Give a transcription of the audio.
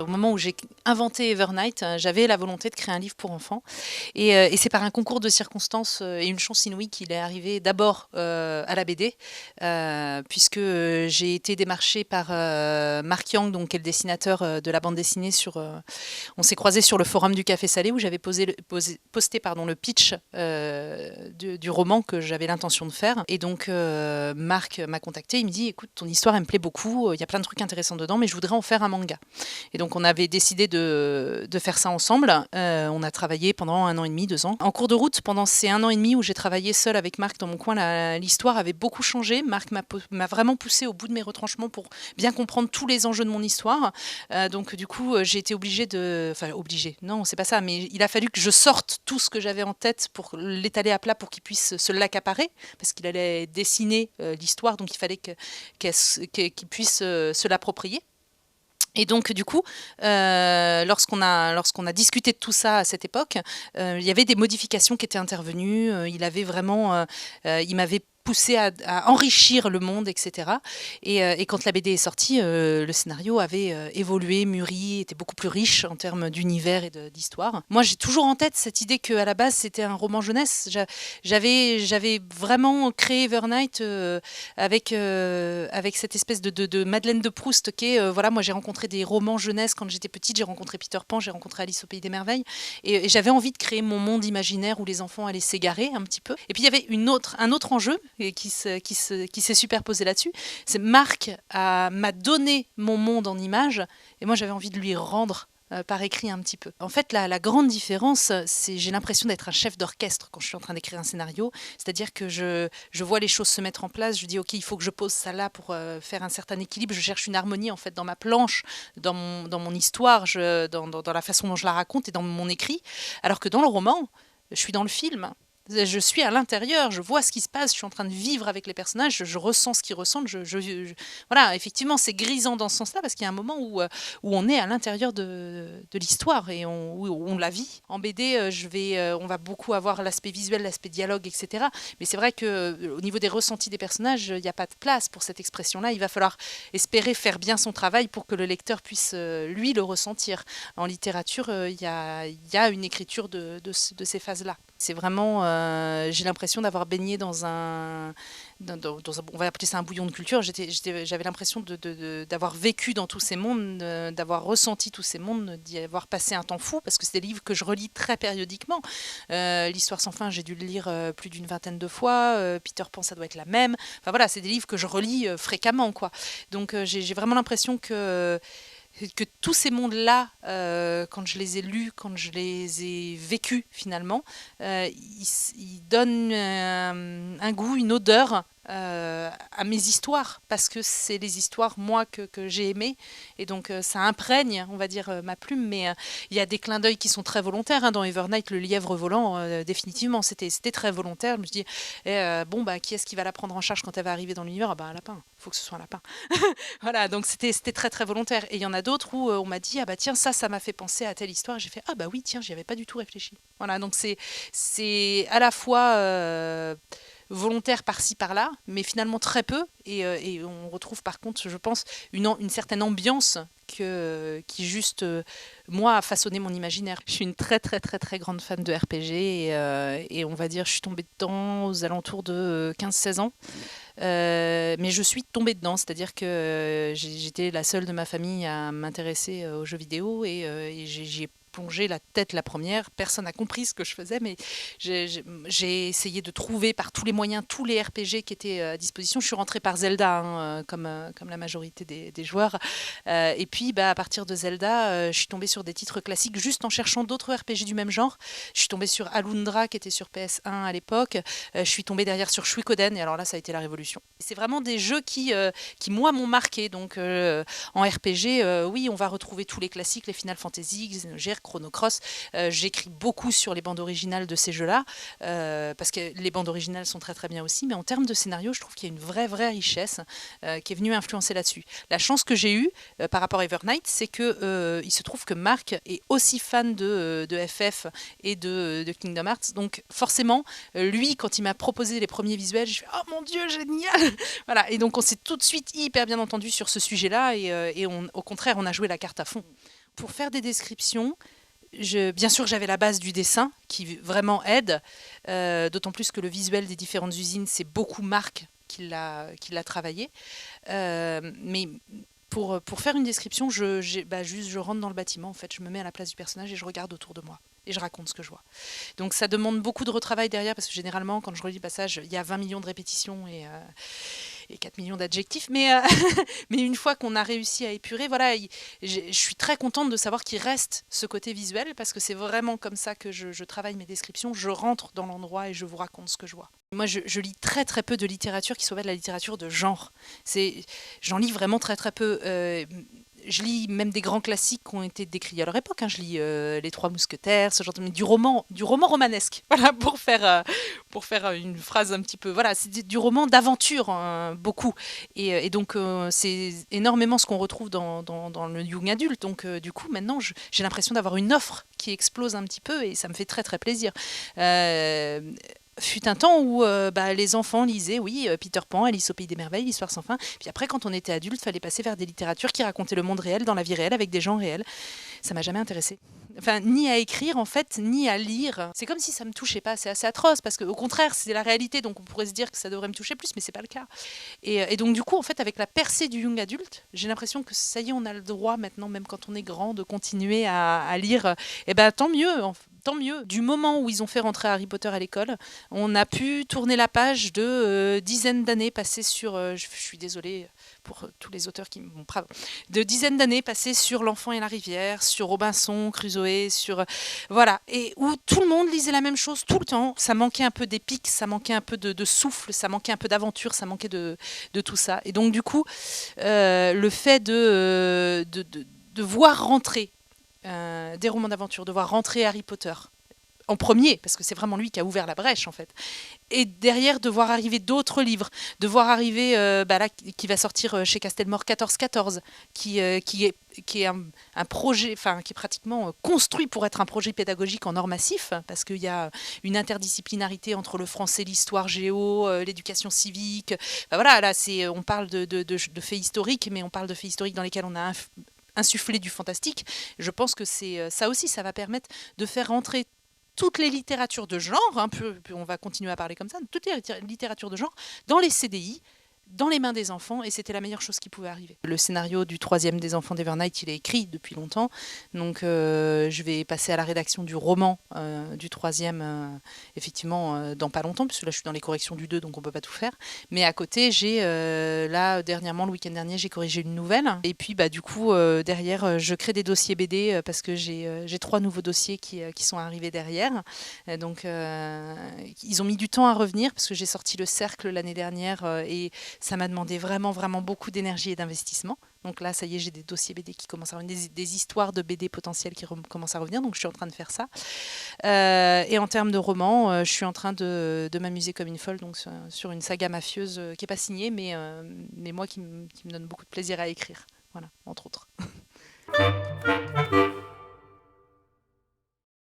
au moment où j'ai inventé Evernight, j'avais la volonté de créer un livre pour enfants. Et c'est par un concours de circonstances et une chance inouïe qu'il est arrivé d'abord à la BD, puisque j'ai été démarchée par Mark Yang, donc, qui est le dessinateur de la bande dessinée. On s'est croisés sur le forum du Café Salé où j'avais posté le pitch du roman que j'avais l'intention de faire. Et donc Marc m'a contacté, il me dit écoute, ton histoire elle me plaît beaucoup, il y a plein de trucs intéressants dedans, mais je voudrais en faire un manga. Et donc on avait décidé de faire ça ensemble. On a travaillé pendant 1 an et demi, 2 ans. En cours de route, pendant ces 1 an et demi où j'ai travaillé seule avec Marc dans mon coin, l'histoire avait beaucoup changé. Marc m'a vraiment poussée au bout de mes retranchements pour bien comprendre tous les enjeux de mon histoire. Donc du coup, j'ai été obligée non, c'est pas ça, mais il a fallu que je sorte tout ce que j'avais en tête pour l'étaler à plat pour qu'il puisse se l'accaparer, parce qu'il allait dessiner l'histoire, donc il fallait qu'il puisse se l'approprier. Et donc, du coup, lorsqu'on a discuté de tout ça à cette époque, il y avait des modifications qui étaient intervenues. Il m'avait poussé à enrichir le monde, etc. Et quand la BD est sortie, le scénario avait évolué, mûri, était beaucoup plus riche en termes d'univers et d'histoire. Moi, j'ai toujours en tête cette idée qu'à la base, c'était un roman jeunesse. J'avais vraiment créé Evernight avec cette espèce de Madeleine de Proust qui est, moi j'ai rencontré des romans jeunesse quand j'étais petite, j'ai rencontré Peter Pan, j'ai rencontré Alice au Pays des Merveilles, et j'avais envie de créer mon monde imaginaire où les enfants allaient s'égarer un petit peu. Et puis il y avait un autre enjeu qui s'est superposé là-dessus. C'est Marc m'a donné mon monde en images, et moi j'avais envie de lui rendre par écrit un petit peu. En fait, la grande différence, c'est j'ai l'impression d'être un chef d'orchestre quand je suis en train d'écrire un scénario. C'est-à-dire que je vois les choses se mettre en place, je dis ok, il faut que je pose ça là pour faire un certain équilibre. Je cherche une harmonie en fait dans ma planche, dans mon histoire, dans la façon dont je la raconte et dans mon écrit. Alors que dans le roman, je suis dans le film. Je suis à l'intérieur, je vois ce qui se passe, je suis en train de vivre avec les personnages, je ressens ce qu'ils ressentent. Voilà, effectivement, c'est grisant dans ce sens-là parce qu'il y a un moment où on est à l'intérieur de l'histoire et où on la vit. En BD, on va beaucoup avoir l'aspect visuel, l'aspect dialogue, etc. Mais c'est vrai qu'au niveau des ressentis des personnages, il n'y a pas de place pour cette expression-là. Il va falloir espérer faire bien son travail pour que le lecteur puisse, lui, le ressentir. En littérature, il y a une écriture de ces phases-là. C'est vraiment, j'ai l'impression d'avoir baigné dans un, on va appeler ça un bouillon de culture. J'avais l'impression d'avoir vécu dans tous ces mondes, d'avoir ressenti tous ces mondes, d'y avoir passé un temps fou, parce que c'est des livres que je relis très périodiquement. L'Histoire sans fin, j'ai dû le lire plus d'une 20aine de fois. Peter Pan, ça doit être la même. Enfin voilà, c'est des livres que je relis fréquemment, quoi. Donc j'ai vraiment l'impression que tous ces mondes-là, quand je les ai lus, quand je les ai vécus finalement, ils donnent un goût, une odeur à mes histoires, parce que c'est les histoires, moi, que j'ai aimées, et donc ça imprègne, on va dire, ma plume, mais il y a des clins d'œil qui sont très volontaires, hein. Dans Evernight, le lièvre volant, définitivement, c'était très volontaire. Je me dis, qui est-ce qui va la prendre en charge quand elle va arriver dans l'univers? Un lapin, il faut que ce soit un lapin. Voilà, donc c'était très très volontaire. Et il y en a d'autres où on m'a dit tiens, ça m'a fait penser à telle histoire. J'ai fait oui, tiens, j'y avais pas du tout réfléchi. Voilà, donc c'est à la fois volontaire par-ci par-là, mais finalement très peu. Et on retrouve par contre, je pense, une certaine ambiance qui juste moi a façonné mon imaginaire. Je suis une très très très très grande fan de RPG et on va dire je suis tombée dedans aux alentours de 15-16 ans. Mais je suis tombée dedans, c'est-à-dire que j'étais la seule de ma famille à m'intéresser aux jeux vidéo et j'y ai plongé la tête la première. Personne n'a compris ce que je faisais, mais j'ai essayé de trouver par tous les moyens tous les RPG qui étaient à disposition. Je suis rentrée par Zelda, hein, comme la majorité des joueurs. Et puis, à partir de Zelda, je suis tombée sur des titres classiques juste en cherchant d'autres RPG du même genre. Je suis tombée sur Alundra, qui était sur PS1 à l'époque. Je suis tombée derrière sur Suikoden, et alors là, ça a été la révolution. C'est vraiment des jeux qui moi, m'ont marqué. Donc, en RPG, oui, on va retrouver tous les classiques, les Final Fantasy, Xenogears, Chrono Cross. J'écris beaucoup sur les bandes originales de ces jeux-là, parce que les bandes originales sont très très bien aussi, mais en termes de scénario, je trouve qu'il y a une vraie richesse qui est venue influencer là-dessus. La chance que j'ai eue par rapport à Evernight, c'est que il se trouve que Marc est aussi fan de FF et de Kingdom Hearts, donc forcément, lui, quand il m'a proposé les premiers visuels, je fais oh mon Dieu, génial. Voilà, et donc on s'est tout de suite hyper bien entendu sur ce sujet-là, et au contraire, on a joué la carte à fond. pour faire des descriptions, bien sûr, j'avais la base du dessin qui vraiment aide, d'autant plus que le visuel des différentes usines, c'est beaucoup Marc qui l'a travaillé. Mais pour faire une description, juste, je rentre dans le bâtiment, en fait, je me mets à la place du personnage et je regarde autour de moi. Et je raconte ce que je vois. Donc ça demande beaucoup de retravail derrière, parce que généralement, quand je relis le passage, il y a 20 millions de répétitions et 4 millions d'adjectifs. Mais une fois qu'on a réussi à épurer, voilà, je suis très contente de savoir qu'il reste ce côté visuel, parce que c'est vraiment comme ça que je travaille mes descriptions. Je rentre dans l'endroit et je vous raconte ce que je vois. Moi, je lis très très peu de littérature qui soit de la littérature de genre. J'en lis vraiment très très peu. Je lis même des grands classiques qui ont été décrits à leur époque. Hein. Je lis Les Trois Mousquetaires, ce genre de, mais du roman romanesque. Voilà, pour faire une phrase un petit peu. Voilà, c'est du roman d'aventure, hein, beaucoup. Et donc, c'est énormément ce qu'on retrouve dans le young adulte. Donc, du coup, maintenant, j'ai l'impression d'avoir une offre qui explose un petit peu et ça me fait très très plaisir. Fut un temps où les enfants lisaient, oui, Peter Pan, Alice au Pays des Merveilles, l'Histoire sans fin. Puis après, quand on était adulte, il fallait passer vers des littératures qui racontaient le monde réel, dans la vie réelle, avec des gens réels. Ça m'a jamais intéressée. Enfin, ni à écrire, en fait, ni à lire. C'est comme si ça me touchait pas. C'est assez atroce, parce qu'au contraire, c'est la réalité, donc on pourrait se dire que ça devrait me toucher plus, mais c'est pas le cas. Et donc, du coup, en fait, avec la percée du young adulte, j'ai l'impression que ça y est, on a le droit maintenant, même quand on est grand, de continuer à lire. Et ben, tant mieux, tant mieux. Du moment où ils ont fait rentrer Harry Potter à l'école, on a pu tourner la page de dizaines d'années passées sur... je suis désolée pour tous les auteurs qui m'ont... De dizaines d'années passées sur L'Enfant et la rivière, sur Robinson Crusoe, sur... voilà. Et où tout le monde lisait la même chose tout le temps. Ça manquait un peu d'épique, ça manquait un peu de souffle, ça manquait un peu d'aventure, ça manquait de tout ça. Et donc, du coup, le fait de voir rentrer des romans d'aventure, de voir rentrer Harry Potter en premier, parce que c'est vraiment lui qui a ouvert la brèche en fait. Et derrière, de voir arriver d'autres livres, de voir arriver, là, qui va sortir chez Castelmore 14-14, qui est un projet, enfin, qui est pratiquement construit pour être un projet pédagogique en or massif, parce qu'il y a une interdisciplinarité entre le français, l'histoire géo, l'éducation civique. Enfin, voilà, là, on parle de faits historiques, mais on parle de faits historiques dans lesquels on a insufflé du fantastique. Je pense que c'est ça aussi, ça va permettre de faire rentrer toutes les littératures de genre, un peu, on va continuer à parler comme ça, toutes les littératures de genre dans les CDI, dans les mains des enfants, et c'était la meilleure chose qui pouvait arriver. Le scénario du troisième des enfants d'Evernight, il est écrit depuis longtemps, donc je vais passer à la rédaction du roman du troisième, effectivement, dans pas longtemps, puisque là je suis dans les corrections du 2, donc on peut pas tout faire. Mais à côté, j'ai, là, dernièrement, le week-end dernier, j'ai corrigé une nouvelle, et puis du coup, derrière, je crée des dossiers BD, parce que j'ai 3 nouveaux dossiers qui sont arrivés derrière. Donc, ils ont mis du temps à revenir, parce que j'ai sorti Le Cercle l'année dernière, et ça m'a demandé vraiment, vraiment beaucoup d'énergie et d'investissement. Donc là, ça y est, j'ai des dossiers BD qui commencent à revenir, des histoires de BD potentielles qui commencent à revenir. Donc je suis en train de faire ça. Et en termes de romans, je suis en train de m'amuser comme une folle, donc sur une saga mafieuse qui n'est pas signée, mais moi qui me donne beaucoup de plaisir à écrire. Voilà, entre autres.